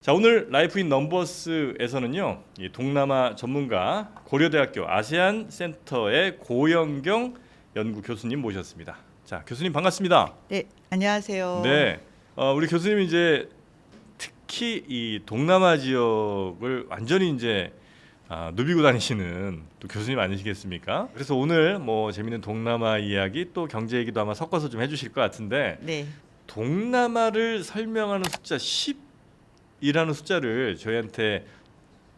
자, 오늘 라이프 인 넘버스에서는요, 이 동남아 전문가 고려대학교 아세안 센터의 고영경 연구 교수님 모셨습니다. 자, 교수님 반갑습니다. 네, 안녕하세요. 네, 우리 교수님 이제 특히 이 동남아 지역을 완전히 이제 누비고 다니시는 또 교수님 아니시겠습니까? 그래서 오늘 뭐 재밌는 동남아 이야기 또 경제 얘기도 아마 섞어서 좀 해주실 것 같은데, 네, 동남아를 설명하는 숫자 10이라는 숫자를 저희한테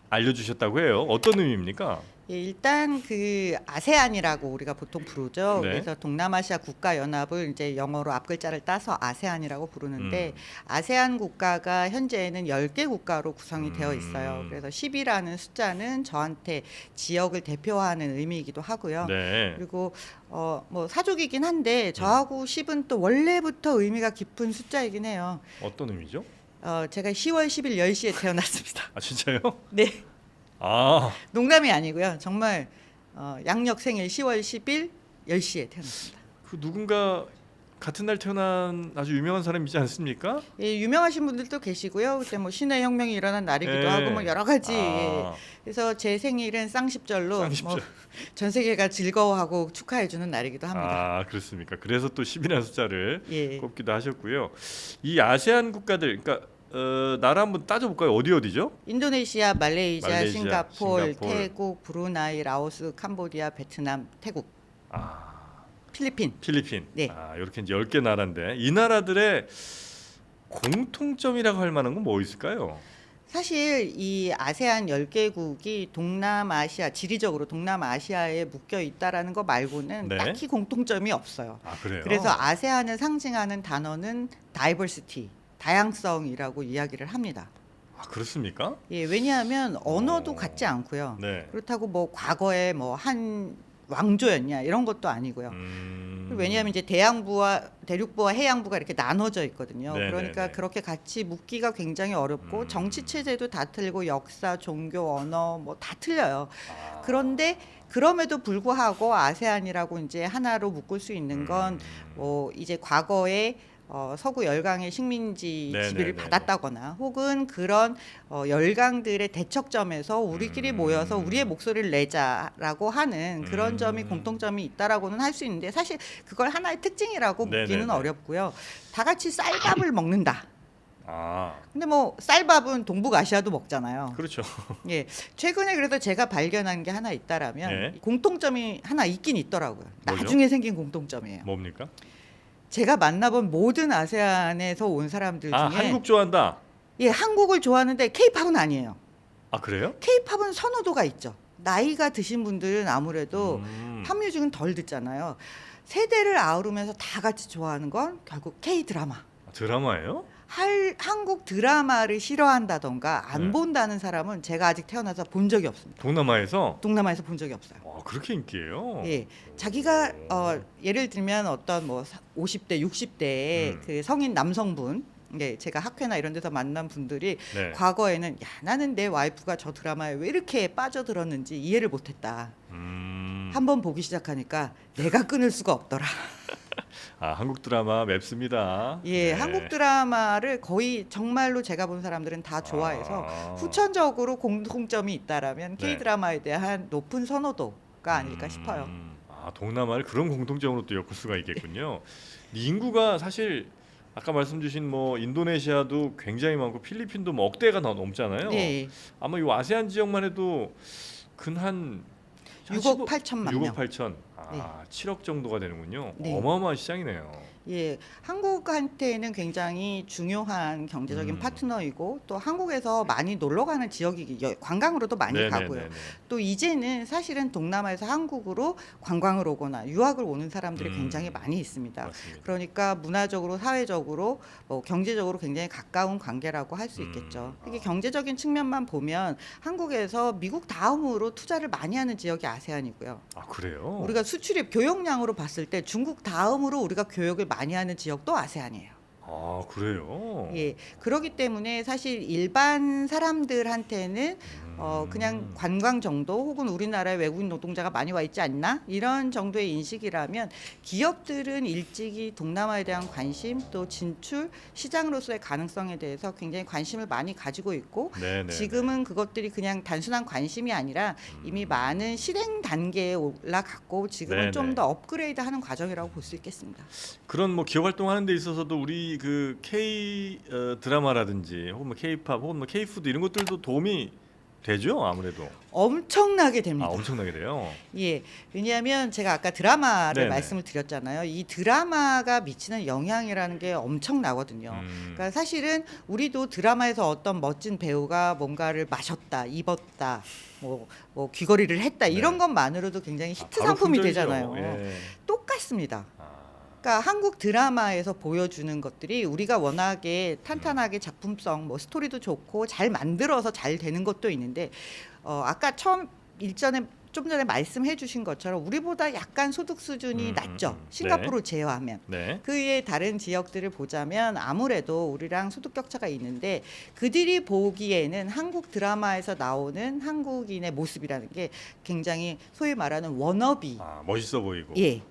알려주셨다고 해요. 어떤 의미입니까? 예, 일단 그 아세안이라고 우리가 보통 부르죠. 네. 그래서 동남아시아 국가 연합을 이제 영어로 앞글자를 따서 아세안이라고 부르는데 아세안 국가가 현재는 10개 국가로 구성이 되어 있어요. 그래서 10이라는 숫자는 저한테 지역을 대표하는 의미이기도 하고요. 네. 그리고 뭐 사족이긴 한데 저하고 10은 또 원래부터 의미가 깊은 숫자이긴 해요. 어떤 의미죠? 제가 10월 10일 10시에 태어났습니다. 아, 진짜요? 네. 아, 농담이 아니고요. 정말 양력 생일 10월 10일 10시에 태어났습니다. 그 누군가 같은 날 태어난 아주 유명한 사람 있지 않습니까? 예, 유명하신 분들도 계시고요. 그때 뭐 신의 혁명이 일어난 날이기도 예. 하고 뭐 여러 가지. 아. 그래서 제 생일은 쌍십절로 쌍십절. 뭐 전 세계가 즐거워하고 축하해 주는 날이기도 합니다. 아, 그렇습니까? 그래서 또 10이라는 숫자를 예. 꼽기도 하셨고요. 이 아세안 국가들, 그러니까 나라 한번 따져볼까요? 어디죠? 인도네시아, 말레이시아, 말레이시아, 싱가포르, 싱가포르. 태국, 브루나이, 라오스, 캄보디아, 베트남, 태국, 아, 필리핀. 필리핀. 네. 아, 이렇게 이제 10개 나라인데 이 나라들의 공통점이라고 할 만한 건 뭐 있을까요? 사실 이 아세안 10개국이 동남아시아, 지리적으로 동남아시아에 묶여 있다라는 거 말고는 네. 딱히 공통점이 없어요. 아, 그래요? 그래서 아세안을 상징하는 단어는 diversity, 다양성이라고 이야기를 합니다. 아, 그렇습니까? 예, 왜냐하면 언어도 어. 같지 않고요. 네. 그렇다고 뭐 과거에 뭐 한 왕조였냐 이런 것도 아니고요. 왜냐하면 이제 대양부와 대륙부와 해양부가 이렇게 나눠져 있거든요. 네네네. 그러니까 그렇게 같이 묶기가 굉장히 어렵고 정치 체제도 다 틀리고 역사, 종교, 언어 뭐 다 틀려요. 아. 그런데 그럼에도 불구하고 아세안이라고 이제 하나로 묶을 수 있는 건 뭐 이제 과거에 서구 열강의 식민지 지배를 네네네네. 받았다거나 혹은 그런 열강들의 대척점에서 우리끼리 모여서 우리의 목소리를 내자라고 하는 그런 점이 공통점이 있다라고는 할 수 있는데 사실 그걸 하나의 특징이라고 묻기는 네네네. 어렵고요. 다 같이 쌀밥을 먹는다. 아, 근데 뭐 쌀밥은 동북아시아도 먹잖아요. 그렇죠. 예, 최근에 그래도 제가 발견한 게 하나 있다라면 네. 공통점이 하나 있긴 있더라고요. 뭐죠? 나중에 생긴 공통점이에요. 뭡니까? 제가 만나본 모든 아세안에서 온 사람들 중에 아, 한국 좋아한다. 예, 한국을 좋아하는데 케이팝은 아니에요. 아, 그래요? 케이팝은 선호도가 있죠. 나이가 드신 분들은 아무래도 팝 뮤직은 덜 듣잖아요. 세대를 아우르면서 다 같이 좋아하는 건 결국 K 드라마. 드라마예요? 한국 드라마를 싫어한다던가 안 네. 본다는 사람은 제가 아직 태어나서 본 적이 없습니다. 동남아에서? 동남아에서 본 적이 없어요. 와, 그렇게 인기예요? 예, 자기가 예를 들면 어떤 뭐 50대, 60대의 그 성인 남성분, 예, 제가 학회나 이런 데서 만난 분들이 네. 과거에는 야 나는 내 와이프가 저 드라마에 왜 이렇게 빠져들었는지 이해를 못했다. 한번 보기 시작하니까 내가 끊을 수가 없더라. 아, 한국 드라마 맵습니다. 예, 네. 한국 드라마를 거의 정말로 제가 본 사람들은 다 좋아해서 아. 후천적으로 공통점이 있다라면 네. K 드라마에 대한 높은 선호도가 아닐까 싶어요. 아, 동남아를 그런 공통점으로 또 엮을 수가 있겠군요. 인구가 사실 아까 말씀 주신 뭐 인도네시아도 굉장히 많고 필리핀도 뭐 억대가 넘잖아요. 네, 아마 이 아세안 지역만 해도 근한 6억 8천만 6억 명. 8천. 아, 7억 정도가 되는군요. 네. 어마어마한 시장이네요. 예, 한국한테는 굉장히 중요한 경제적인 파트너이고 또 한국에서 많이 놀러 가는 지역이 관광으로도 많이 네네네네. 가고요. 또 이제는 사실은 동남아에서 한국으로 관광을 오거나 유학을 오는 사람들이 굉장히 많이 있습니다. 맞습니다. 그러니까 문화적으로, 사회적으로, 뭐 경제적으로 굉장히 가까운 관계라고 할 수 있겠죠. 이게 경제적인 측면만 보면 한국에서 미국 다음으로 투자를 많이 하는 지역이 아세안이고요. 아, 그래요? 우리가 수출입 교역량으로 봤을 때 중국 다음으로 우리가 교역을 많이 하는 지역도 아세안이에요. 아, 그래요? 예, 그렇기 때문에 사실 일반 사람들한테는 그냥 관광 정도 혹은 우리나라에 외국인 노동자가 많이 와 있지 않나 이런 정도의 인식이라면 기업들은 일찍이 동남아에 대한 관심 또 진출 시장으로서의 가능성에 대해서 굉장히 관심을 많이 가지고 있고 네네. 지금은 그것들이 그냥 단순한 관심이 아니라 이미 많은 실행 단계에 올라갔고 지금은 네네. 좀 더 업그레이드하는 과정이라고 볼 수 있겠습니다. 그런 뭐 기업 활동하는 데 있어서도 우리 그 K 드라마라든지 혹은 뭐 K-팝 혹은 뭐 K-푸드 이런 것들도 도움이 되죠, 아무래도. 엄청나게 됩니다. 엄청나게 돼요. 예, 왜냐하면 제가 아까 드라마를 네네. 말씀을 드렸잖아요. 이 드라마가 미치는 영향이라는 게 엄청나거든요. 그러니까 사실은 우리도 드라마에서 어떤 멋진 배우가 뭔가를 마셨다, 입었다, 뭐 귀걸이를 했다 이런 네. 것만으로도 굉장히 히트 바로 상품이 품절이죠. 되잖아요. 예. 똑같습니다. 아, 그러니까 한국 드라마에서 보여주는 것들이 우리가 워낙에 탄탄하게 작품성, 뭐 스토리도 좋고 잘 만들어서 잘 되는 것도 있는데 아까 처음 좀 전에 말씀해주신 것처럼 우리보다 약간 소득 수준이 낮죠. 싱가포르 제외하면. 네. 그 외의 다른 지역들을 보자면 아무래도 우리랑 소득 격차가 있는데 그들이 보기에는 한국 드라마에서 나오는 한국인의 모습이라는 게 굉장히 소위 말하는 워너비. 멋있어 보이고. 예.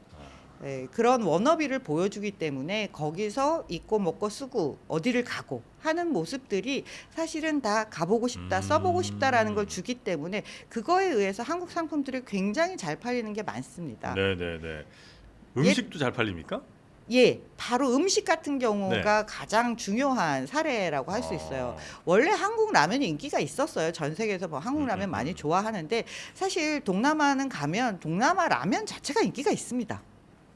네, 그런 워너비를 보여주기 때문에 거기서 입고 먹고 쓰고 어디를 가고 하는 모습들이 사실은 다 가보고 싶다, 써보고 싶다라는 걸 주기 때문에 그거에 의해서 한국 상품들이 굉장히 잘 팔리는 게 많습니다. 네네네. 음식도 잘 팔립니까? 예, 바로 음식 같은 경우가 가장 중요한 사례라고 할 수 있어요. 원래 한국 라면이 인기가 있었어요. 전 세계에서 뭐 한국 라면 많이 좋아하는데 사실 동남아는 가면 동남아 라면 자체가 인기가 있습니다.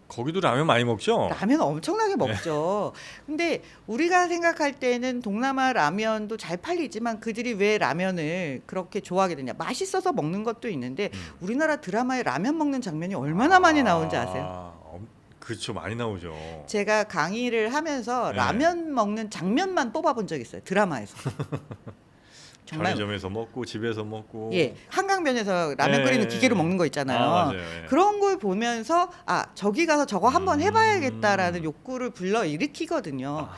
거기도 라면 많이 먹죠? 라면 엄청나게 먹죠. 근데 우리가 생각할 때는 동남아 라면도 잘 팔리지만 그들이 왜 라면을 그렇게 좋아하게 되냐. 맛있어서 먹는 것도 있는데 우리나라 드라마에 라면 먹는 장면이 얼마나 많이 나오는지 아세요? 그렇죠. 많이 나오죠. 제가 강의를 하면서 네. 라면 먹는 장면만 뽑아본 적 있어요. 드라마에서. 정말 편의점에서 먹고 집에서 먹고. 예, 한강변에서 라면 끓이는 기계로 먹는 거 있잖아요. 맞아요. 예. 그런 걸 보면서 저기 가서 저거 한번 해봐야겠다라는 욕구를 불러 일으키거든요.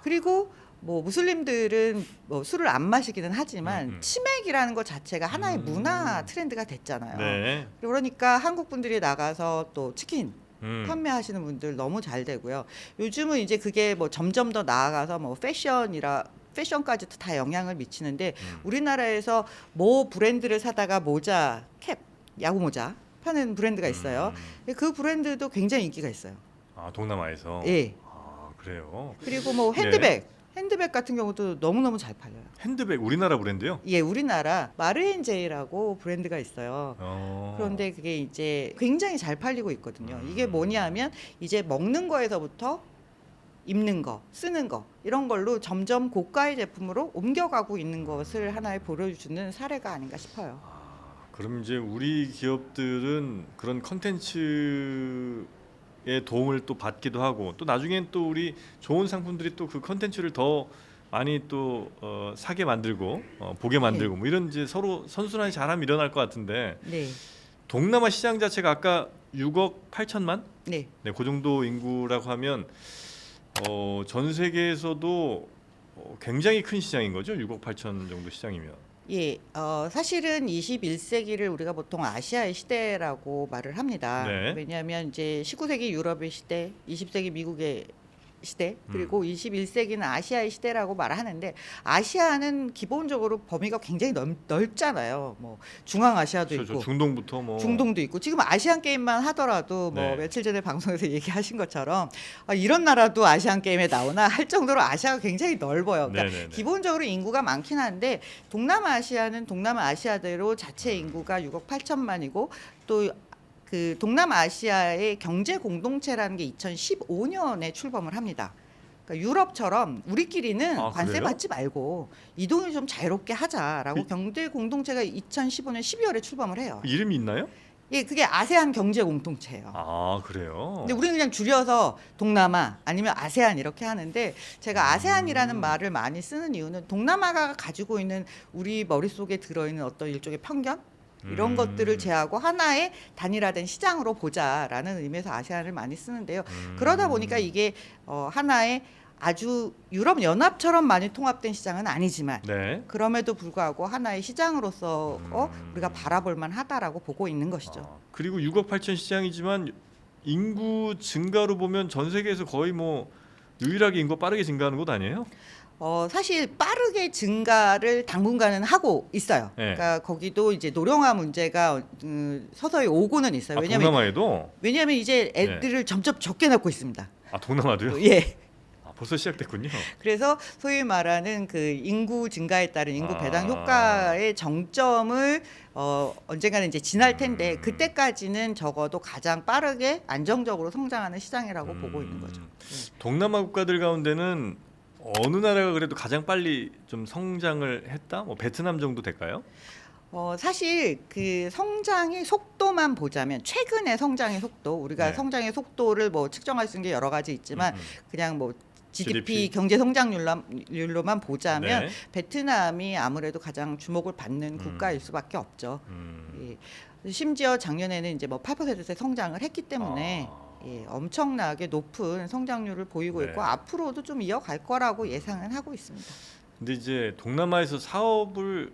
그리고 뭐 무슬림들은 뭐 술을 안 마시기는 하지만 치맥이라는 것 자체가 하나의 문화 트렌드가 됐잖아요. 네. 그러니까 한국 분들이 나가서 또 치킨 판매하시는 분들 너무 잘 되고요. 요즘은 이제 그게 뭐 점점 더 나아가서 뭐 패션까지도 다 영향을 미치는데 우리나라에서 뭐 브랜드를 사다가 모자, 캡, 야구 모자 파는 브랜드가 있어요. 그 브랜드도 굉장히 인기가 있어요. 동남아에서. 예. 그래요. 그리고 뭐 핸드백 같은 경우도 너무너무 잘 팔려요. 핸드백 우리나라 브랜드요? 예, 우리나라 마르앤제이라고 브랜드가 있어요. 그런데 그게 이제 굉장히 잘 팔리고 있거든요. 이게 뭐냐면 이제 먹는 거에서부터 입는 거, 쓰는 거 이런 걸로 점점 고가의 제품으로 옮겨가고 있는 것을 하나의 보여주는 사례가 아닌가 싶어요. 그럼 이제 우리 기업들은 그런 컨텐츠의 도움을 또 받기도 하고 또 나중엔 또 우리 좋은 상품들이 또 그 컨텐츠를 더 많이 또 사게 만들고 보게 만들고 뭐 이런 이제 서로 선순환이 잘하면 일어날 것 같은데 네. 동남아 시장 자체가 아까 6억 8천만? 네. 네, 그 정도 인구라고 하면 전 세계에서도 굉장히 큰 시장인 거죠. 6억 8천 정도 시장이면. 예, 사실은 21세기를 우리가 보통 아시아의 시대라고 말을 합니다. 네. 왜냐하면 이제 19세기 유럽의 시대, 20세기 미국의 시대, 그리고 21세기는 아시아의 시대라고 말하는데 아시아는 기본적으로 범위가 굉장히 넓잖아요. 뭐 중앙아시아도 있고 중동부터 뭐 중동도 있고 지금 아시안 게임만 하더라도 뭐 네. 며칠 전에 방송에서 얘기하신 것처럼 이런 나라도 아시안 게임에 나오나 할 정도로 아시아가 굉장히 넓어요. 그러니까 네네네. 기본적으로 인구가 많긴 한데 동남아시아는 동남아시아대로 자체 인구가 6억 8천만이고 또 그 동남아시아의 경제 공동체라는 게 2015년에 출범을 합니다. 그러니까 유럽처럼 우리끼리는 관세 그래요? 받지 말고 이동을 좀 자유롭게 하자라고 경제 공동체가 2015년 12월에 출범을 해요. 이름이 있나요? 예, 그게 아세안 경제 공동체예요. 그래요. 근데 우리는 그냥 줄여서 동남아 아니면 아세안 이렇게 하는데 제가 아세안이라는 말을 많이 쓰는 이유는 동남아가 가지고 있는 우리 머릿속에 들어있는 어떤 일종의 편견 이런 것들을 제하고 하나의 단일화된 시장으로 보자라는 의미에서 아세안을 많이 쓰는데요. 그러다 보니까 이게 하나의 아주 유럽 연합처럼 많이 통합된 시장은 아니지만 네. 그럼에도 불구하고 하나의 시장으로서 우리가 바라볼 만하다라고 보고 있는 것이죠. 그리고 6억 8천 시장이지만 인구 증가로 보면 전 세계에서 거의 뭐 유일하게 인구가 빠르게 증가하는 곳 아니에요? 사실 빠르게 증가를 당분간은 하고 있어요. 네. 그러니까 거기도 이제 노령화 문제가 서서히 오고는 있어요. 동남아에도? 왜냐하면 이제 애들을 점점 적게 낳고 있습니다. 동남아도요? 예. 벌써 시작됐군요. 그래서 소위 말하는 그 인구 증가에 따른 인구 배당 효과의 정점을 언젠가는 이제 지날 텐데 그때까지는 적어도 가장 빠르게 안정적으로 성장하는 시장이라고 보고 있는 거죠. 동남아 국가들 가운데는 어느 나라가 그래도 가장 빨리 좀 성장을 했다? 뭐 베트남 정도 될까요? 사실 그 성장의 속도만 보자면 최근의 성장의 속도 우리가 네. 성장의 속도를 뭐 측정할 수 있는 게 여러 가지 있지만 그냥 뭐 GDP GDP. 경제 성장률로만 보자면 네. 베트남이 아무래도 가장 주목을 받는 국가일 수밖에 없죠. 음. 예. 심지어 작년에는 이제 뭐 8%의 성장을 했기 때문에 예, 엄청나게 높은 성장률을 보이고 네. 있고 앞으로도 좀 이어갈 거라고 예상은 하고 있습니다. 근데 이제 동남아에서 사업을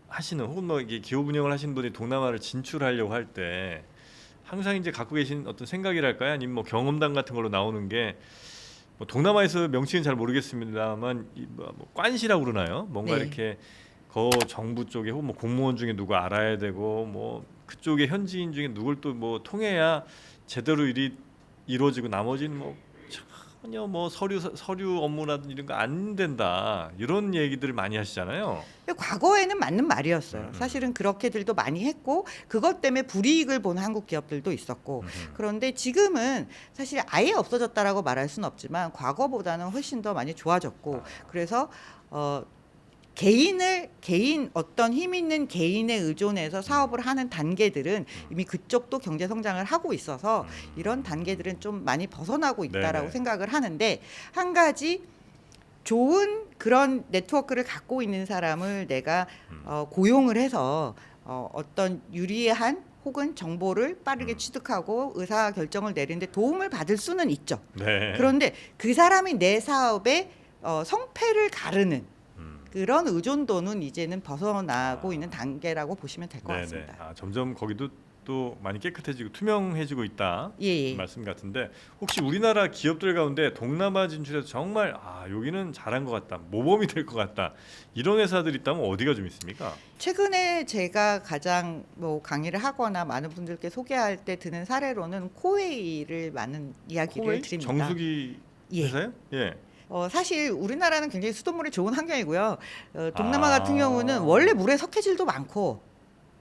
하시는 혹은 뭐 이게 기업 운영을 하시는 분이 동남아를 진출하려고 할 때 항상 이제 갖고 계신 어떤 생각이랄까요? 아니면 뭐 경험담 같은 걸로 나오는 게 뭐 동남아에서 명칭은 잘 모르겠습니다만 뭐 관시라고 그러나요? 뭔가 네. 이렇게 정부 쪽에 혹은 뭐 공무원 중에 누구 알아야 되고 뭐 그쪽에 현지인 중에 누굴 또 뭐 통해야 제대로 일이 이루어지고 나머지는 뭐 전혀 뭐 서류 업무라든지 이런 거 안 된다 이런 얘기들을 많이 하시잖아요. 과거에는 맞는 말이었어요. 사실은 그렇게들도 많이 했고 그것 때문에 불이익을 본 한국 기업들도 있었고 그런데 지금은 사실 아예 없어졌다라고 말할 수는 없지만 과거보다는 훨씬 더 많이 좋아졌고 그래서 개인 어떤 힘 있는 개인에 의존해서 사업을 하는 단계들은 이미 그쪽도 경제 성장을 하고 있어서 이런 단계들은 좀 많이 벗어나고 있다라고 네네. 생각을 하는데 한 가지 좋은 그런 네트워크를 갖고 있는 사람을 내가 고용을 해서 어떤 유리한 혹은 정보를 빠르게 취득하고 의사 결정을 내리는데 도움을 받을 수는 있죠. 네. 그런데 그 사람이 내 사업의 성패를 가르는 그런 의존도는 이제는 벗어나고 있는 단계라고 보시면 될 것 네네. 같습니다. 점점 거기도 또 많이 깨끗해지고 투명해지고 있다 예. 말씀 같은데 혹시 우리나라 기업들 가운데 동남아 진출해서 정말 여기는 잘한 것 같다 모범이 될 것 같다 이런 회사들이 있다면 어디가 좀 있습니까? 최근에 제가 가장 뭐 강의를 하거나 많은 분들께 소개할 때 드는 사례로는 코웨이를 많은 이야기를 코웨이? 드립니다. 정수기 예. 회사요? 예. 사실 우리나라는 굉장히 수돗물이 좋은 환경이고요. 동남아 같은 아. 경우는 원래 물의 석회질도 많고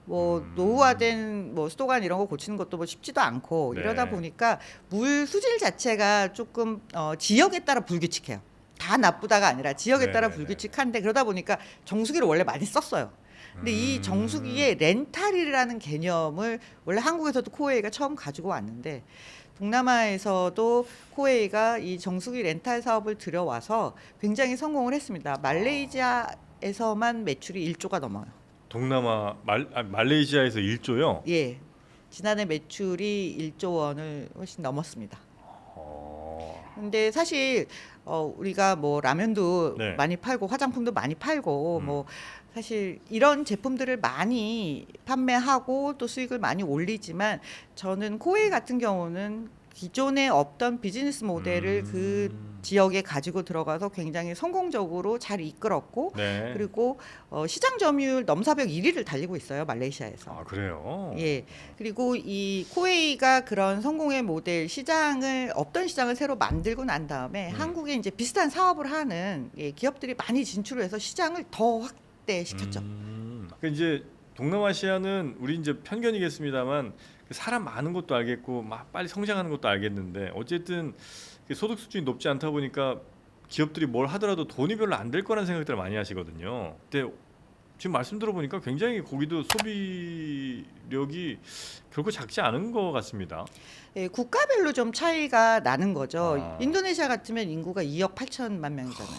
뭐 노후화된 뭐 수도관 이런 거 고치는 것도 뭐 쉽지도 않고 네. 이러다 보니까 물 수질 자체가 조금 지역에 따라 불규칙해요. 다 나쁘다가 아니라 지역에 따라 네네네. 불규칙한데 그러다 보니까 정수기를 원래 많이 썼어요. 근데 이 정수기의 렌탈이라는 개념을 원래 한국에서도 코웨이가 처음 가지고 왔는데 동남아에서도 코웨이가 이 정수기 렌탈 사업을 들여와서 굉장히 성공을 했습니다. 말레이시아에서만 매출이 1조가 넘어요. 동남아 말레이시아에서 1조요? 예. 지난해 매출이 1조 원을 훨씬 넘었습니다. 근데 사실 우리가 뭐 라면도 네. 많이 팔고 화장품도 많이 팔고 뭐 사실 이런 제품들을 많이 판매하고 또 수익을 많이 올리지만 저는 코웨이 같은 경우는 기존에 없던 비즈니스 모델을 그 지역에 가지고 들어가서 굉장히 성공적으로 잘 이끌었고 네. 그리고 시장 점유율 넘사벽 1위를 달리고 있어요 말레이시아에서. 그래요? 예. 그리고 이 코웨이가 그런 성공의 모델 없던 시장을 새로 만들고 난 다음에 한국에 이제 비슷한 사업을 하는 기업들이 많이 진출을 해서 시장을 더 확대시켰죠. 그러니까 이제 동남아시아는 우리 이제 편견이겠습니다만 사람 많은 것도 알겠고 막 빨리 성장하는 것도 알겠는데 어쨌든 소득 수준이 높지 않다 보니까 기업들이 뭘 하더라도 돈이 별로 안 될 거라는 생각들을 많이 하시거든요. 근데 지금 말씀 들어보니까 굉장히 거기도 소비력이 결코 작지 않은 것 같습니다. 예, 국가별로 좀 차이가 나는 거죠. 아. 인도네시아 같으면 인구가 2억 8천만 명이잖아요.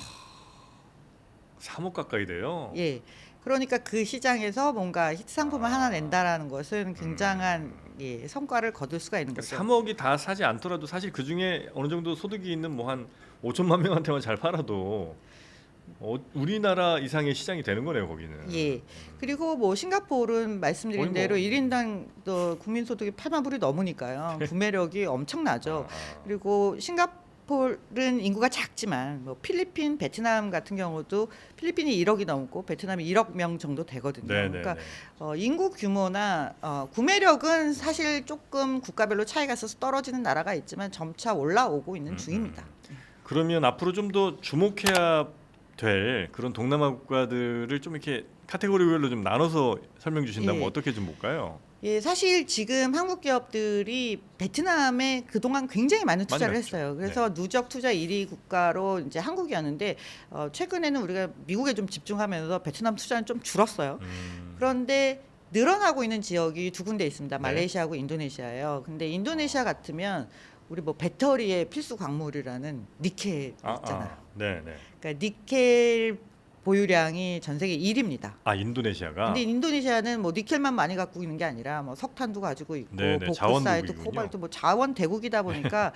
3억 가까이 돼요. 예. 그러니까 그 시장에서 뭔가 히트 상품을 하나 낸다라는 것은 굉장한 성과를 거둘 수가 있는 그러니까 거죠. 3억이 다 사지 않더라도 사실 그 중에 어느 정도 소득이 있는 뭐 한 5천만 명한테만 잘 팔아도 우리나라 이상의 시장이 되는 거네요, 거기는. 예. 그리고 뭐 싱가포르는 말씀드린 거의 뭐- 대로 1인당 국민소득이 8만 불이 넘으니까요. 구매력이 엄청나죠. 그리고 싱가포르는 인구가 작지만 뭐 필리핀, 베트남 같은 경우도 필리핀이 1억이 넘고 베트남이 1억 명 정도 되거든요. 네네네. 그러니까 인구 규모나 구매력은 사실 조금 국가별로 차이가 있어서 떨어지는 나라가 있지만 점차 올라오고 있는 중입니다. 그러면 앞으로 좀 더 주목해야 될 그런 동남아 국가들을 좀 이렇게 카테고리별로 좀 나눠서 설명 주신다면 예. 어떻게 좀 볼까요? 예, 사실 지금 한국 기업들이 베트남에 그동안 굉장히 많은 투자를 했죠. 했어요. 그래서 누적 투자 1위 국가로 이제 한국이었는데 최근에는 우리가 미국에 좀 집중하면서 베트남 투자는 좀 줄었어요. 그런데 늘어나고 있는 지역이 두 군데 있습니다. 네. 말레이시아하고 인도네시아예요. 근데 인도네시아 같으면 우리 뭐 배터리의 필수 광물이라는 니켈 있잖아요. 네, 네. 그러니까 니켈 보유량이 전 세계 1위입니다. 인도네시아가 근데 인도네시아는 뭐 니켈만 많이 갖고 있는 게 아니라 뭐 석탄도 가지고 있고 네네, 보크사이트, 자원국이군요. 코발트 뭐 자원 대국이다 보니까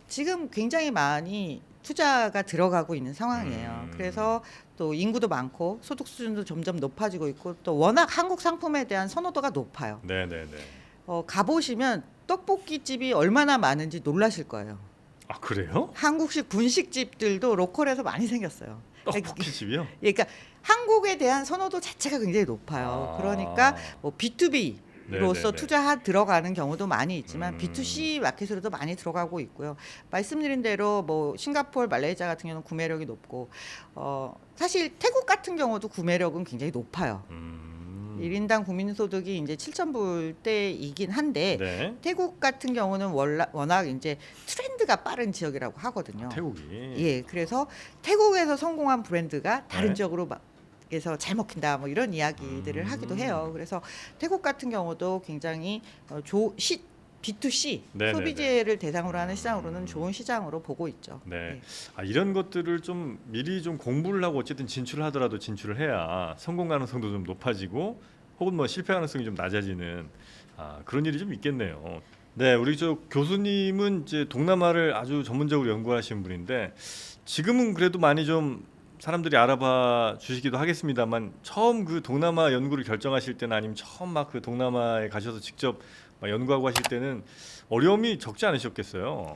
지금 굉장히 많이 투자가 들어가고 있는 상황이에요. 그래서 또 인구도 많고 소득 수준도 점점 높아지고 있고 또 워낙 한국 상품에 대한 선호도가 높아요. 네, 네, 네. 가보시면 떡볶이 집이 얼마나 많은지 놀라실 거예요. 아, 그래요? 한국식 분식집들도 로컬에서 많이 생겼어요. 떡볶이 집이요? 예, 그러니까 한국에 대한 선호도 자체가 굉장히 높아요. 그러니까 뭐 B2B로서 네네네. 투자 들어가는 경우도 많이 있지만 음. B2C 마켓으로도 많이 들어가고 있고요. 말씀드린 대로 뭐 싱가포르, 말레이시아 같은 경우는 구매력이 높고 사실 태국 같은 경우도 구매력은 굉장히 높아요. 1인당 국민소득이 이제 7,000불대이긴 한데 네. 태국 같은 경우는 워낙 이제 트렌드가 빠른 지역이라고 하거든요. 태국이. 예, 그래서 태국에서 성공한 브랜드가 다른 네. 지역으로 에서 잘 먹힌다 뭐 이런 이야기들을 하기도 해요. 그래서 태국 같은 경우도 굉장히 B2C 네네네. 소비재를 대상으로 하는 시장으로는 좋은 시장으로 보고 있죠. 네. 이런 것들을 좀 미리 좀 공부를 하고 어쨌든 진출을 하더라도 진출을 해야 성공 가능성도 좀 높아지고 혹은 뭐 실패 가능성이 좀 낮아지는 그런 일이 좀 있겠네요. 네, 우리 저 교수님은 이제 동남아를 아주 전문적으로 연구하시는 분인데 지금은 그래도 많이 좀 사람들이 알아봐 주시기도 하겠습니다만 처음 그 동남아 연구를 결정하실 때는 아니면 처음 막 그 동남아에 가셔서 직접 막 연구하고 하실 때는 어려움이 적지 않으셨겠어요.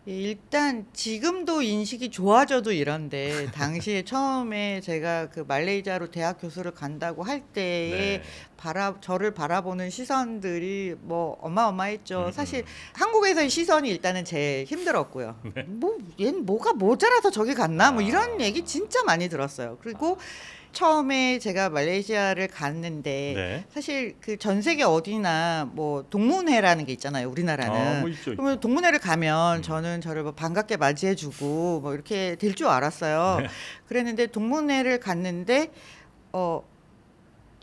예, 일단 지금도 인식이 좋아져도 이런데 당시에 처음에 제가 그 말레이시아로 대학 교수를 간다고 할 때에 네. 저를 바라보는 시선들이 뭐 어마어마했죠. 사실 한국에서의 시선이 일단은 제일 힘들었고요. 뭐 얘는 뭐가 모자라서 저기 갔나 뭐 이런 얘기 진짜 많이 들었어요. 그리고 처음에 제가 말레이시아를 갔는데 네. 사실 그 전 세계 어디나 뭐 동문회라는 게 있잖아요. 우리나라는. 뭐 있죠. 그러면 동문회를 가면 저는 저를 뭐 반갑게 맞이해주고 뭐 이렇게 될 줄 알았어요. 네. 그랬는데 동문회를 갔는데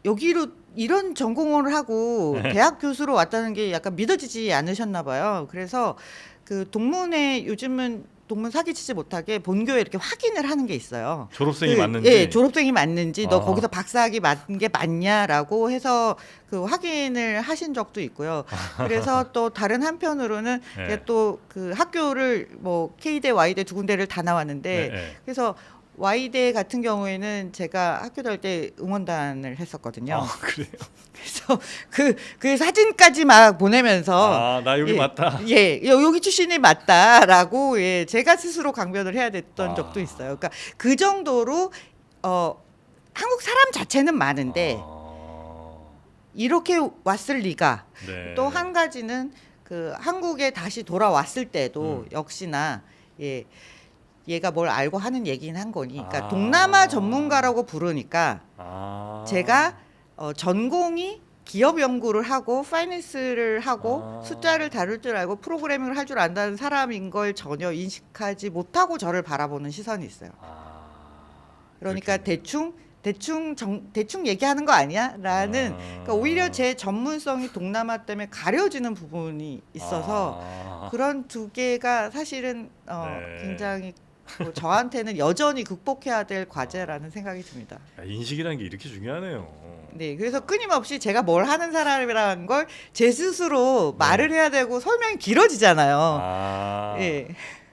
여기로 이런 전공을 하고 네. 대학 교수로 왔다는 게 약간 믿어지지 않으셨나 봐요. 그래서 그 동문회 요즘은 동문 사기치지 못하게 본교에 이렇게 확인을 하는 게 있어요. 졸업생이 맞는지. 예, 졸업생이 맞는지 너 아. 거기서 박사학위 맞은 게 맞냐라고 해서 그 확인을 하신 적도 있고요. 그래서 또 다른 한편으로는 네. 또 그 학교를 뭐 K대, Y대 두 군데를 다 나왔는데 네. 그래서 Y대 같은 경우에는 제가 학교 다닐 때 응원단을 했었거든요. 그래요. 그래서 그 사진까지 막 보내면서 나 여기 예, 맞다. 예, 여기 출신이 맞다라고 제가 스스로 강변을 해야 됐던 적도 있어요. 그러니까 그 정도로 한국 사람 자체는 많은데 이렇게 왔을 리가. 네. 또 한 가지는 그 한국에 다시 돌아왔을 때도 역시나 얘가 뭘 알고 하는 얘기는 한 거니. 그러니까 동남아 전문가라고 부르니까 제가 전공이 기업 연구를 하고 파이낸스를 하고 숫자를 다룰 줄 알고 프로그래밍을 할 줄 안다는 사람인 걸 전혀 인식하지 못하고 저를 바라보는 시선이 있어요. 그러니까 대충 얘기하는 거 아니야?라는 그러니까 오히려 제 전문성이 동남아 때문에 가려지는 부분이 있어서 그런 두 개가 사실은 네. 굉장히 저한테는 여전히 극복해야 될 과제라는 생각이 듭니다. 인식이라는 게 이렇게 중요하네요. 네, 그래서 끊임없이 제가 뭘 하는 사람이라는 걸 제 스스로 말을 해야 되고 설명이 길어지잖아요. 예.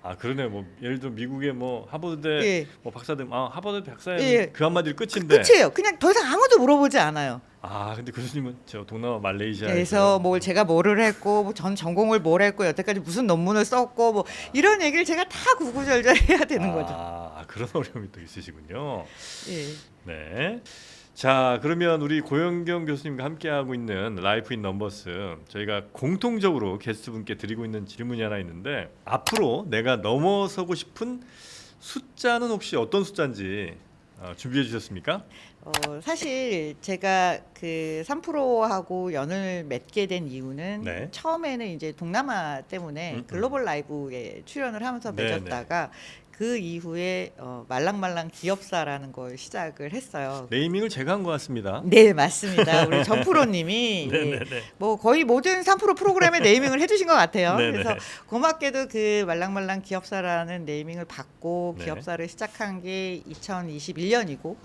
아 그러네. 뭐 예를 들어 미국의 뭐 하버드대 예. 뭐 박사들 하버드 박사의 예. 그 한마디로 끝인데. 끝이에요. 그냥 더 이상 아무도 물어보지 않아요. 아 근데 교수님은 저 동남아 말레이시아에서 그래서 뭘 제가 뭐를 했고 뭐 전 전공을 뭘 했고 여태까지 무슨 논문을 썼고 뭐 이런 얘기를 제가 다 구구절절 해야 되는 거죠. 그런 어려움이 또 있으시군요. 예. 네. 자 그러면 우리 고영경 교수님과 함께하고 있는 라이프 인 넘버스 저희가 공통적으로 게스트분께 드리고 있는 질문이 하나 있는데 앞으로 내가 넘어서고 싶은 숫자는 혹시 어떤 숫자인지 준비해 주셨습니까? 사실 제가 그 3프로하고 연을 맺게 된 이유는 네. 처음에는 이제 동남아 때문에 글로벌 라이브에 출연을 하면서 네, 맺었다가 그 이후에 말랑말랑 기업사라는 걸 시작을 했어요. 네이밍을 제가 한 것 같습니다. 네, 맞습니다. 우리 전 프로님이 네네네. 뭐 거의 모든 3프로 프로그램에 네이밍을 해주신 것 같아요. 네네. 그래서 고맙게도 그 말랑말랑 기업사라는 네이밍을 받고 네. 기업사를 시작한 게 2021년이고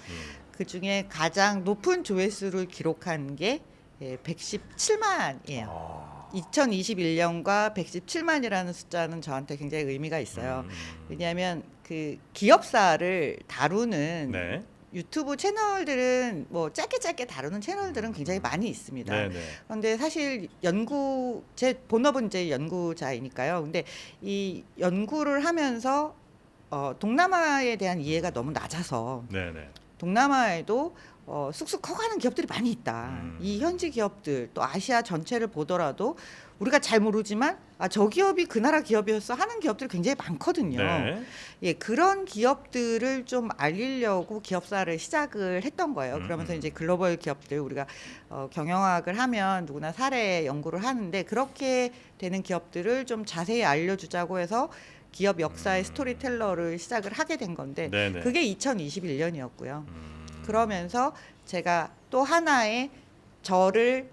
그 중에 가장 높은 조회수를 기록한 게 117만이에요. 2021년과 117만이라는 숫자는 저한테 굉장히 의미가 있어요. 왜냐하면 그 기업사를 다루는 네. 유튜브 채널들은 뭐 짧게 다루는 채널들은 굉장히 많이 있습니다. 네네. 그런데 사실 제 본업은 이제 연구자이니까요. 근데 이 연구를 하면서 동남아에 대한 이해가 너무 낮아서 네네. 동남아에도 쑥쑥 커가는 기업들이 많이 있다. 이 현지 기업들 또 아시아 전체를 보더라도 우리가 잘 모르지만 저 기업이 그 나라 기업이었어 하는 기업들이 굉장히 많거든요. 네. 예, 그런 기업들을 좀 알리려고 기업사를 시작을 했던 거예요. 그러면서 이제 글로벌 기업들 우리가 경영학을 하면 누구나 사례 연구를 하는데 그렇게 되는 기업들을 좀 자세히 알려주자고 해서 기업 역사의 스토리텔러를 시작을 하게 된 건데 네네. 그게 2021년이었고요. 그러면서 제가 또 하나의 저를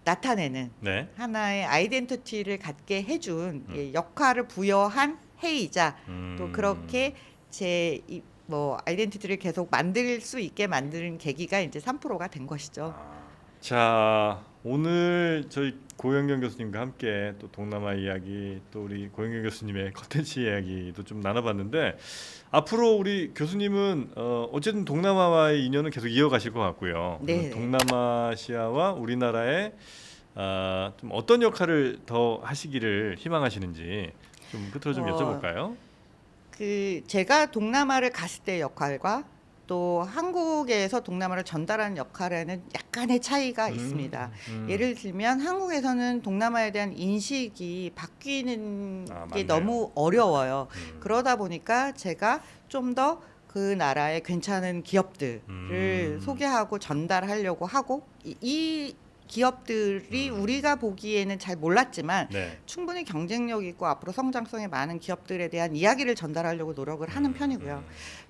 나타내는 네. 하나의 아이덴티티를 갖게 해준 역할을 부여한 해이자 또 그렇게 제 뭐 아이덴티티를 계속 만들 수 있게 만드는 계기가 이제 3프로가 된 것이죠. 자 오늘 저희 고영경 교수님과 함께 또 동남아 이야기 또 우리 고영경 교수님의 컨텐츠 이야기도 좀 나눠봤는데 앞으로 우리 교수님은 어쨌든 동남아와의 인연은 계속 이어가실 것 같고요. 네. 동남아시아와 우리나라의 좀 어떤 역할을 더 하시기를 희망하시는지 좀 끝으로 좀 여쭤볼까요? 그 제가 동남아를 갔을 때 역할과 또 한국에서 동남아를 전달하는 역할에는 약간의 차이가 있습니다. 예를 들면 한국에서는 동남아에 대한 인식이 바뀌는 게 맞네요. 너무 어려워요. 그러다 보니까 제가 좀 더 그 나라의 괜찮은 기업들을 소개하고 전달하려고 하고 이 기업들이 우리가 보기에는 잘 몰랐지만 네. 충분히 경쟁력 있고 앞으로 성장성이 많은 기업들에 대한 이야기를 전달하려고 노력을 하는 편이고요.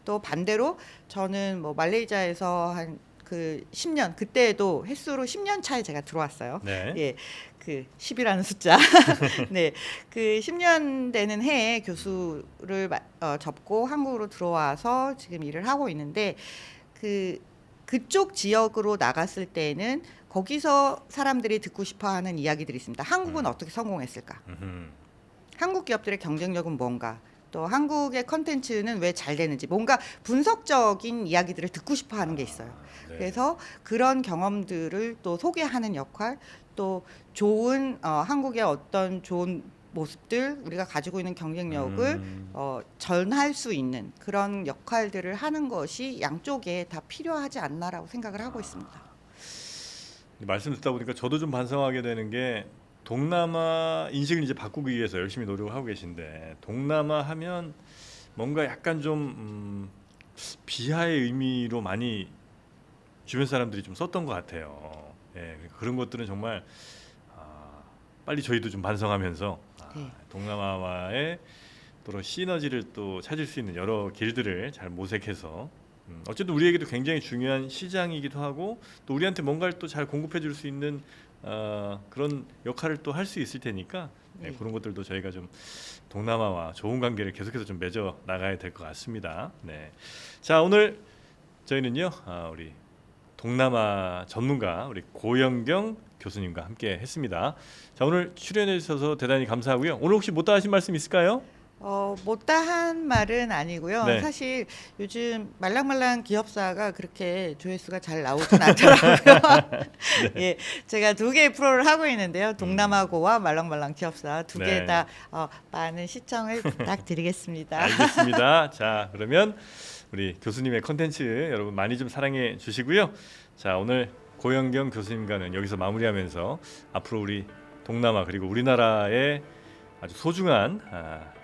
또 반대로 저는 뭐 말레이시아에서 한 그 10년 그때도 횟수로 10년 차에 제가 들어왔어요. 네. 예. 그 10이라는 숫자. 네. 그 10년 되는 해에 교수를 접고 한국으로 들어와서 지금 일을 하고 있는데 그쪽 지역으로 나갔을 때는 거기서 사람들이 듣고 싶어 하는 이야기들이 있습니다. 한국은 어떻게 성공했을까? 한국 기업들의 경쟁력은 뭔가? 또 한국의 컨텐츠는 왜 잘 되는지 뭔가 분석적인 이야기들을 듣고 싶어 하는 게 있어요. 네. 그래서 그런 경험들을 또 소개하는 역할, 또 좋은 한국의 어떤 좋은 모습들, 우리가 가지고 있는 경쟁력을 전할 수 있는 그런 역할들을 하는 것이 양쪽에 다 필요하지 않나라고 생각을 하고 있습니다. 말씀 듣다 보니까 저도 좀 반성하게 되는 게 동남아 인식을 이제 바꾸기 위해서 열심히 노력을 하고 계신데 동남아 하면 뭔가 약간 좀 비하의 의미로 많이 주변 사람들이 좀 썼던 것 같아요. 예, 그런 것들은 정말 빨리 저희도 좀 반성하면서 네. 동남아와의 또 시너지를 또 찾을 수 있는 여러 길들을 잘 모색해서 어쨌든 우리에게도 굉장히 중요한 시장이기도 하고 또 우리한테 뭔가를 또 잘 공급해 줄 수 있는 그런 역할을 또 할 수 있을 테니까 네. 그런 것들도 저희가 좀 동남아와 좋은 관계를 계속해서 좀 맺어 나가야 될 것 같습니다. 네. 자 오늘 저희는요 우리 동남아 전문가 우리 고영경 교수님과 함께 했습니다. 자 오늘 출연해 주셔서 대단히 감사하고요. 오늘 혹시 못다 하신 말씀 있을까요? 못다한 말은 아니고요. 네. 사실 요즘 말랑말랑 기업사가 그렇게 조회수가 잘 나오진 않더라고요. 예, 제가 두 개의 프로를 하고 있는데요. 동남아고와 말랑말랑 기업사 두 개 네. 다 많은 시청을 부탁드리겠습니다. 알겠습니다. 자, 그러면 우리 교수님의 컨텐츠 여러분 많이 좀 사랑해 주시고요. 자, 오늘 고영경 교수님과는 여기서 마무리하면서 앞으로 우리 동남아 그리고 우리나라의 아주 소중한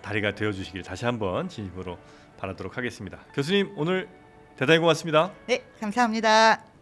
다리가 되어 주시길 다시 한번 진심으로 바라도록 하겠습니다. 교수님 오늘 대단히 고맙습니다. 네, 감사합니다.